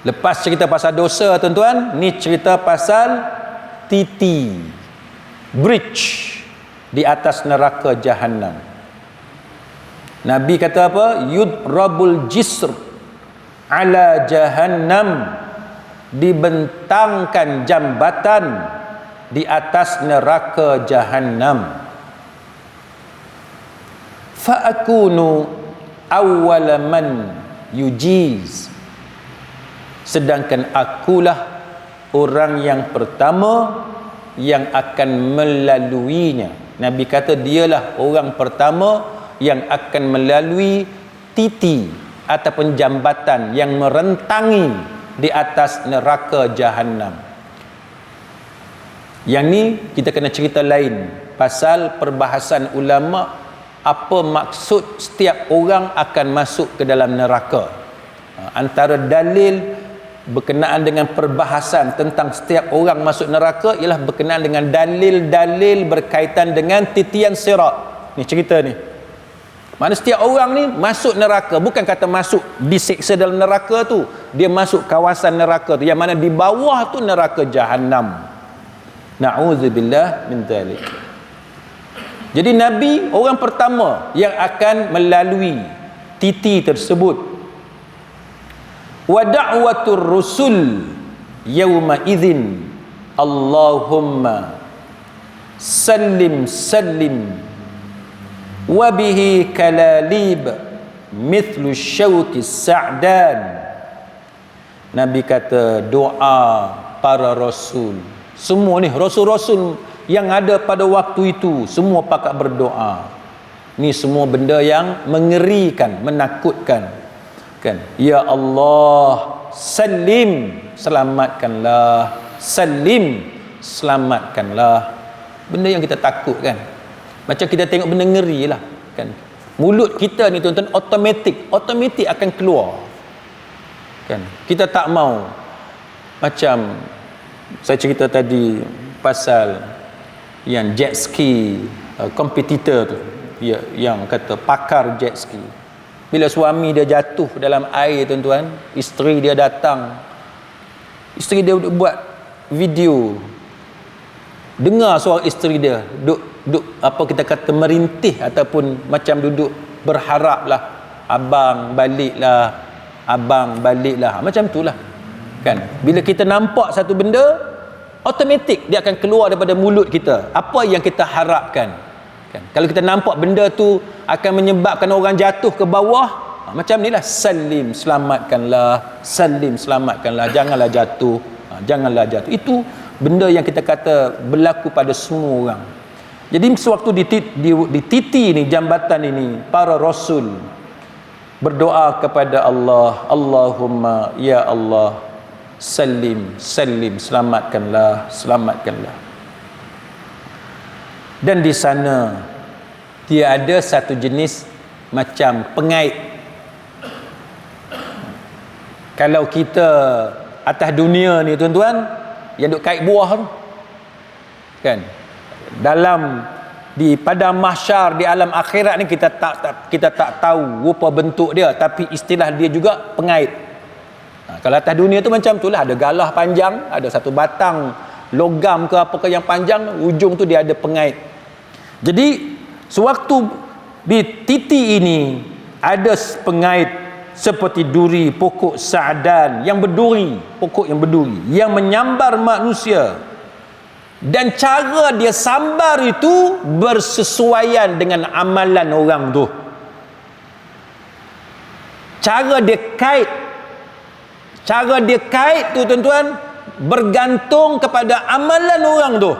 S1: Lepas cerita pasal dosa tuan-tuan, ni cerita pasal titi, bridge di atas neraka jahannam. Nabi kata apa? Yudrabul jisr ala jahannam, dibentangkan jambatan di atas neraka jahannam. Fa akunu awwala man yujiz, sedangkan akulah orang yang pertama yang akan melaluinya. Nabi kata dialah orang pertama yang akan melalui titi ataupun jambatan yang merentangi di atas neraka jahannam. Yang ni kita kena cerita lain pasal perbahasan ulama apa maksud setiap orang akan masuk ke dalam neraka. Antara dalil berkenaan dengan perbahasan tentang setiap orang masuk neraka ialah berkenaan dengan dalil-dalil berkaitan dengan titian sirat. Ni cerita ni. Mana setiap orang ni masuk neraka, bukan kata masuk disiksa dalam neraka tu, dia masuk kawasan neraka tu yang mana di bawah tu neraka jahannam. Na'udzubillah min dzalik. Jadi Nabi orang pertama yang akan melalui titi tersebut. Wa da'watur rusul yawma idzin Allahumma sallim wa bihi kalalib mithlu syauki sa'dan. Nabi kata doa para rasul. Semua ni rasul-rasul yang ada pada waktu itu semua pakat berdoa. Ni semua benda yang mengerikan, menakutkan. Kan? Ya Allah, salim, selamatkanlah. Salim, selamatkanlah. Benda yang kita takut kan. Macam kita tengok benda ngeri lah kan. Mulut kita ni tuan-tuan automatik akan keluar. Kan? Kita tak mau. Macam saya cerita tadi pasal yang jet ski kompetitor tu, yang kata pakar jet ski. Bila suami dia jatuh dalam air tuan-tuan, isteri dia datang. Isteri dia buat video. Dengar suara isteri dia duk apa kita kata merintih ataupun macam duduk berharaplah, abang baliklah, macam itulah kan. Bila kita nampak satu benda, automatik dia akan keluar daripada mulut kita apa yang kita harapkan kan. Kalau kita nampak benda tu akan menyebabkan orang jatuh ke bawah, macam inilah, salim, selamatkanlah, janganlah jatuh, itu benda yang kita kata berlaku pada semua orang. Jadi sewaktu di titi ni, jambatan ini, para rasul berdoa kepada Allah, Allahumma ya Allah, salim, selamatkanlah. Dan di sana dia ada satu jenis macam pengait. Kalau kita atas dunia ni tuan-tuan, yang duk kait buah tu kan, dalam di padang mahsyar, di alam akhirat ni kita tak tahu rupa bentuk dia, tapi istilah dia juga pengait. Kalau atas dunia tu macam itulah, ada galah panjang, ada satu batang logam ke apa ke yang panjang, ujung tu dia ada pengait. Jadi sewaktu di titi ini ada pengait seperti duri, pokok sa'dan yang berduri, pokok yang berduri yang menyambar manusia, dan cara dia sambar itu bersesuaian dengan amalan orang tu. Cara dia kait tu tuan-tuan bergantung kepada amalan orang tu.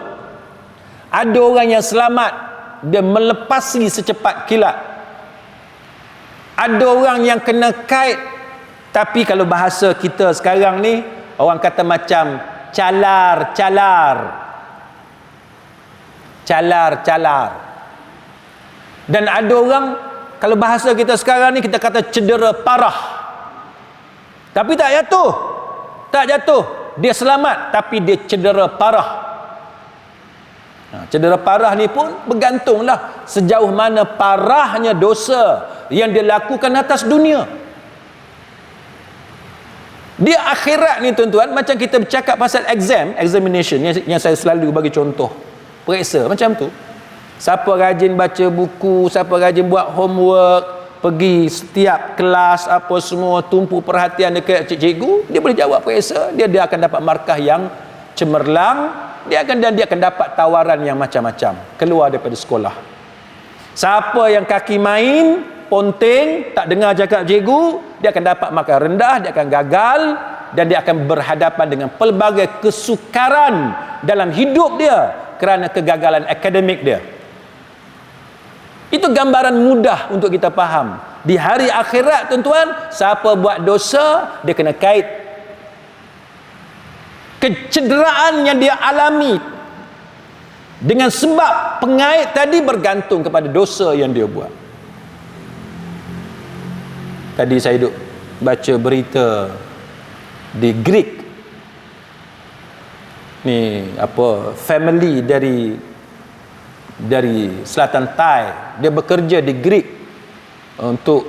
S1: Ada orang yang selamat, dia melepasi secepat kilat. Ada orang yang kena kait, tapi kalau bahasa kita sekarang ni, orang kata macam calar. Dan ada orang, kalau bahasa kita sekarang ni, kita kata cedera parah. Tapi tak jatuh. Dia selamat, tapi dia cedera parah. Cedera parah ni pun bergantunglah sejauh mana parahnya dosa yang dia lakukan atas dunia. Dia akhirat ni tuan-tuan, macam kita bercakap pasal examination yang saya selalu bagi contoh, periksa macam tu. Siapa rajin baca buku, siapa rajin buat homework, pergi setiap kelas apa semua, tumpu perhatian dekat cikgu, dia boleh jawab periksa, dia akan dapat markah yang cemerlang, dia akan dapat tawaran yang macam-macam keluar daripada sekolah. Siapa yang kaki main, ponteng, tak dengar cakap cikgu, dia akan dapat markah rendah, dia akan gagal, dan dia akan berhadapan dengan pelbagai kesukaran dalam hidup dia kerana kegagalan akademik dia. Itu gambaran mudah untuk kita faham. Di hari akhirat tuan-tuan, siapa buat dosa, dia kena kait. Kecederaan yang dia alami dengan sebab pengait tadi bergantung kepada dosa yang dia buat. Tadi saya duk baca berita di Greek ni, apa, family dari selatan Thai, dia bekerja di Greek untuk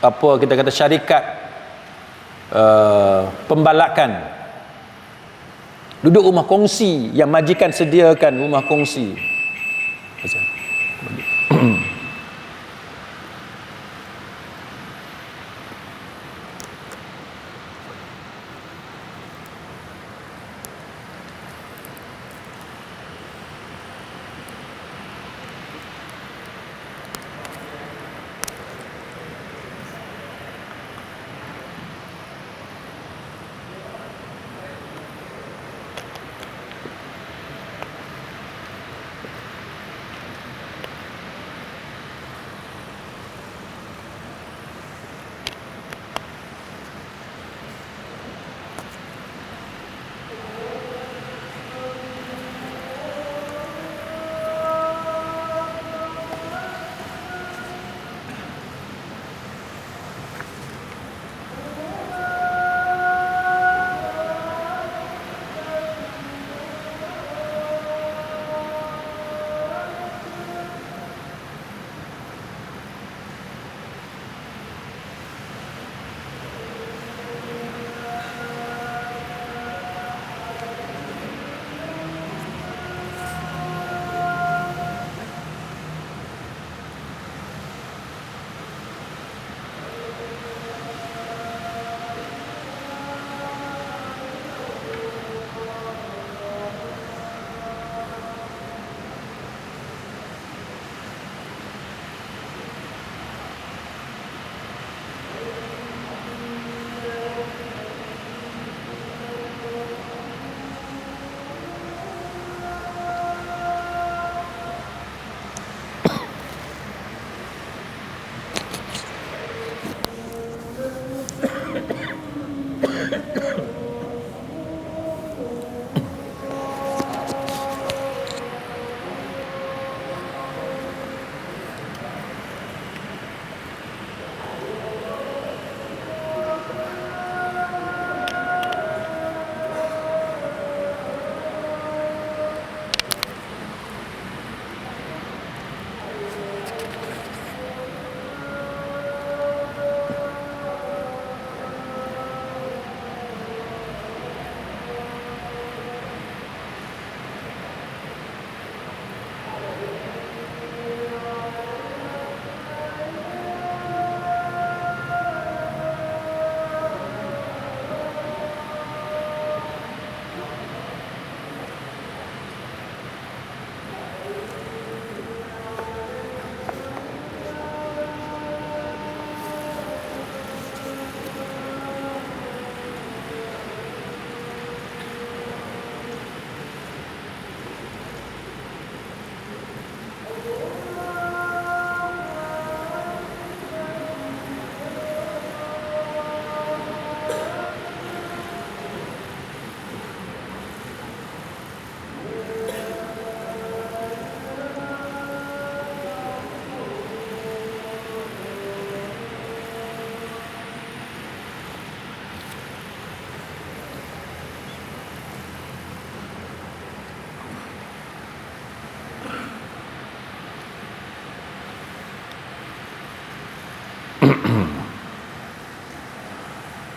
S1: apa kita kata syarikat pembalakan. Duduk rumah kongsi yang majikan sediakan, rumah kongsi.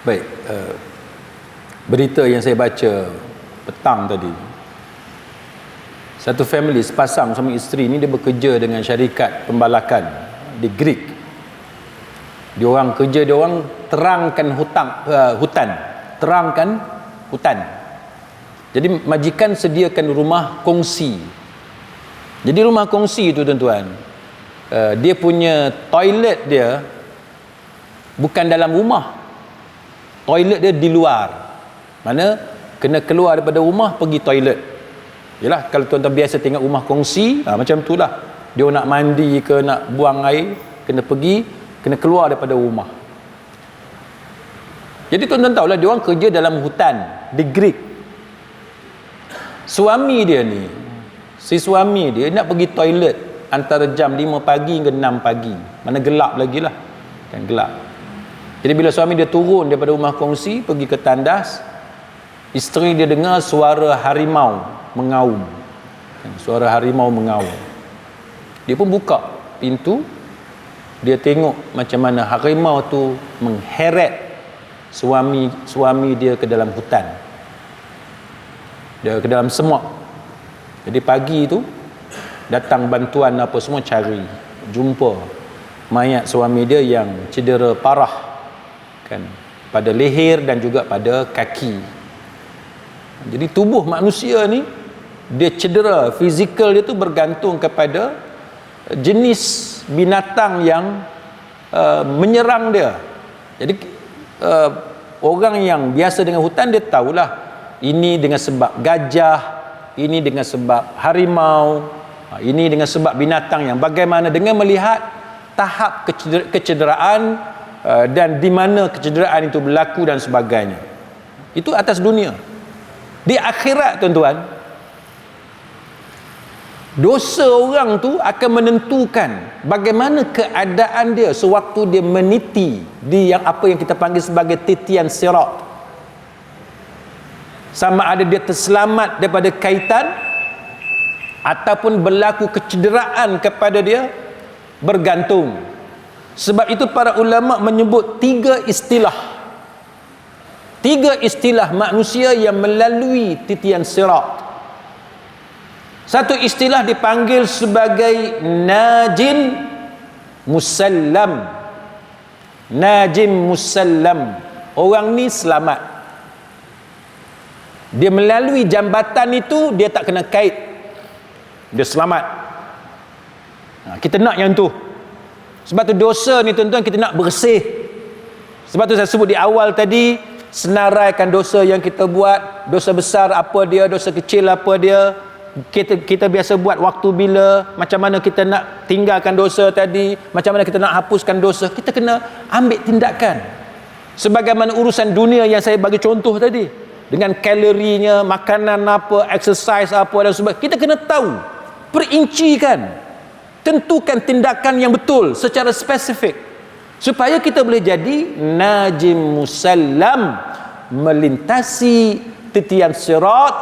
S1: Baik, berita yang saya baca petang tadi, satu family sepasang suami isteri ni dia bekerja dengan syarikat pembalakan di Greek. Diorang kerja, diorang terangkan hutan, terangkan hutan. Jadi majikan sediakan rumah kongsi. Jadi rumah kongsi itu tuan-tuan, dia punya toilet dia bukan dalam rumah, toilet dia di luar. Mana kena keluar daripada rumah pergi toilet. Yalah, kalau tuan-tuan biasa tengok rumah kongsi, macam itulah. Dia nak mandi ke nak buang air, kena pergi, kena keluar daripada rumah. Jadi tuan-tuan tahulah dia orang kerja dalam hutan di Greek. Suami dia ni, si suami dia nak pergi toilet antara jam 5 pagi hingga 6 pagi. Mana gelap lagi lah, kan gelap. Jadi bila suami dia turun daripada rumah kongsi pergi ke tandas, isteri dia dengar suara harimau mengaum. Suara harimau mengaum. Dia pun buka pintu, dia tengok macam mana harimau tu mengheret suami dia ke dalam hutan. Dia ke dalam semak. Jadi pagi tu datang bantuan apa semua, cari, jumpa mayat suami dia yang cedera parah, kan, pada leher dan juga pada kaki. Jadi tubuh manusia ni dia cedera, fizikal dia tu bergantung kepada jenis binatang yang menyerang dia. Jadi orang yang biasa dengan hutan dia tahulah ini dengan sebab gajah, ini dengan sebab harimau, ini dengan sebab binatang yang bagaimana, dengan melihat tahap kecederaan dan di mana kecederaan itu berlaku dan sebagainya. Itu atas dunia. Di akhirat tuan-tuan, dosa orang tu akan menentukan bagaimana keadaan dia sewaktu dia meniti di yang apa yang kita panggil sebagai titian sirat. Sama ada dia terselamat daripada kaitan ataupun berlaku kecederaan kepada dia, bergantung. Sebab itu para ulama menyebut tiga istilah manusia yang melalui titian sirat. Satu istilah dipanggil sebagai najin musallam. Najin musallam, orang ni selamat. Dia melalui jambatan itu, dia tak kena kait, dia selamat. Kita nak yang tu. Sebab tu dosa ni tuan-tuan kita nak bersih. Sebab tu saya sebut di awal tadi, senaraikan dosa yang kita buat. Dosa besar apa dia, dosa kecil apa dia, kita biasa buat waktu bila, macam mana kita nak tinggalkan dosa tadi, macam mana kita nak hapuskan dosa. Kita kena ambil tindakan. Sebagaimana urusan dunia yang saya bagi contoh tadi, dengan kalorinya, makanan apa, exercise apa dan sebagainya, kita kena tahu, perincikan, tentukan tindakan yang betul secara spesifik supaya kita boleh jadi najim musallam, melintasi titian sirat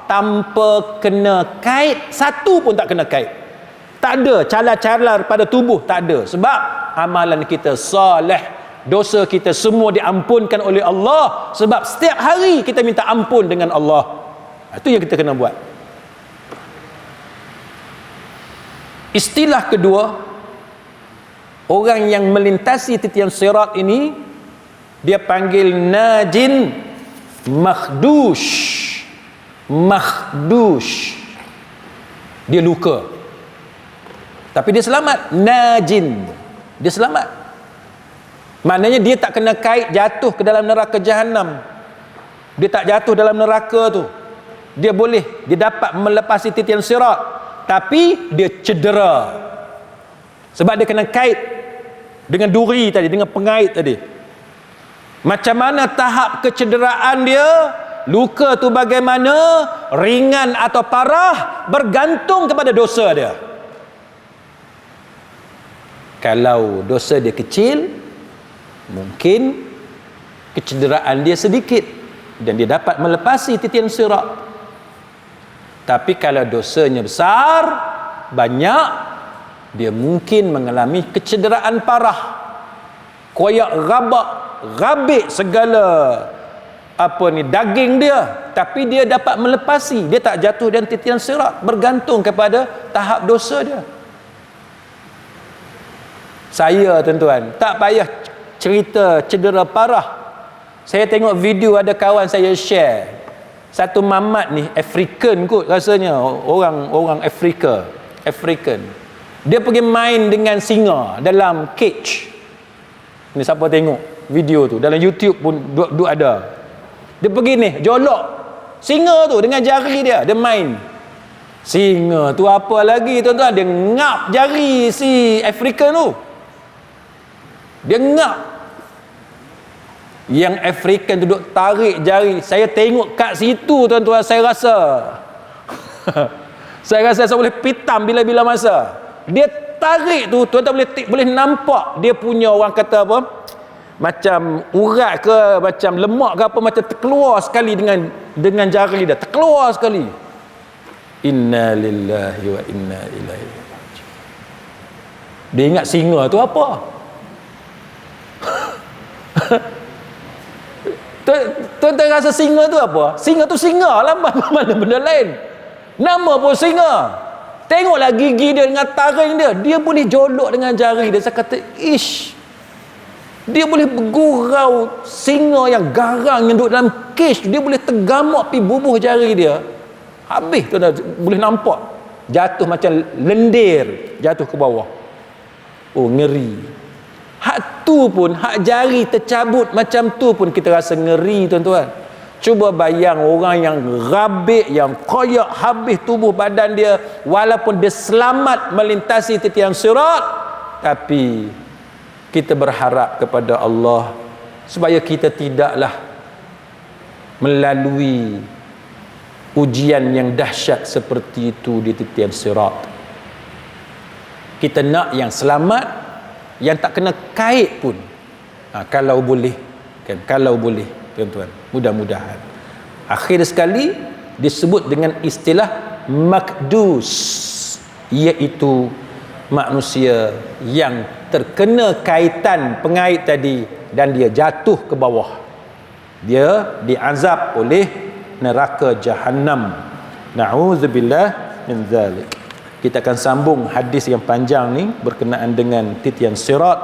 S1: tanpa kena kait, satu pun tak kena kait. Tak ada calar-calar pada tubuh, tak ada. Sebab amalan kita soleh, dosa kita semua diampunkan oleh Allah. Sebab setiap hari kita minta ampun dengan Allah. Itu yang kita kena buat. Istilah kedua, orang yang melintasi titian sirat ini, dia panggil najin makhdush. Makhdush, dia luka tapi dia selamat. Najin, dia selamat. Maknanya dia tak kena kait jatuh ke dalam neraka jahanam. Dia tak jatuh dalam neraka tu. Dia dapat melepasi titian sirat, tapi dia cedera. Sebab dia kena kait dengan duri tadi, dengan pengait tadi. Macam mana tahap kecederaan dia, luka tu bagaimana, ringan atau parah, bergantung kepada dosa dia. Kalau dosa dia kecil, mungkin kecederaan dia sedikit dan dia dapat melepasi titian sirat. Tapi kalau dosanya besar, banyak, dia mungkin mengalami kecederaan parah. koyak rabik segala daging dia, tapi dia dapat melepasi, dia tak jatuh dan titian sirat, bergantung kepada tahap dosa dia. Saya tuan-tuan tak payah cerita cedera parah. Saya tengok video ada kawan saya share, satu mamat ni African kot rasanya, orang African, dia pergi main dengan singa dalam cage. Ni siapa tengok video tu dalam YouTube pun duk ada. Dia pergi ni jolok singa tu dengan jari dia main. Singa tu apa lagi tuan-tuan, dia ngap jari si African tu, dia ngap. Yang African tu duk tarik jari. Saya tengok kat situ tuan-tuan, saya rasa saya boleh pitam bila-bila masa. Dia tarik tu tuan-tuan boleh nampak dia punya, orang kata apa, macam urat ke macam lemak ke apa, macam terkeluar sekali dengan jari dia, terkeluar sekali. Inna lillahi wa inna ilaihi raji'un. Dia ingat singa tu apa? Tuan-tuan rasa singa tu apa? Singa tu singa lah, mana benda lain. Nama pun singa. Tengoklah gigi dia dengan taring dia, dia boleh jolok dengan jari dia. Saya kata, ish, dia boleh bergurau singa yang garang yang duduk dalam cage, dia boleh tergamak pi bubuh jari dia. Habis tu dah boleh nampak jatuh macam lendir, jatuh ke bawah. Oh, ngeri. Hak tu pun, hak jari tercabut macam tu pun kita rasa ngeri tuan-tuan. Cuba bayang orang yang rabik, yang koyak habis tubuh badan dia, walaupun dia selamat melintasi titian sirat, tapi kita berharap kepada Allah supaya kita tidaklah melalui ujian yang dahsyat seperti itu di titian sirat. Kita nak yang selamat, yang tak kena kait pun, kalau boleh kan, kalau boleh tuan-tuan, mudah-mudahan. Akhir sekali disebut dengan istilah makdus, iaitu manusia yang terkena kaitan pengait tadi dan dia jatuh ke bawah, dia diazab oleh neraka Jahannam. Na'udzubillah min zalik. Kita akan sambung hadis yang panjang ni berkenaan dengan titian sirat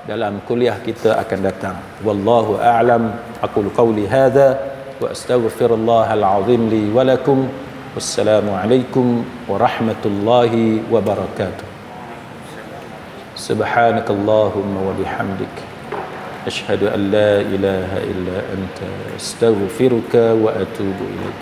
S1: dalam kuliah kita akan datang. Wallahu a'lam. Aqulu qawli hadza wa astaghfirullahal azim li wa lakum. Wassalamu alaikum warahmatullahi wabarakatuh. Subhanakallahumma wa bihamdik, asyhadu an la ilaha illa anta, astaghfiruka wa atubu ilaik.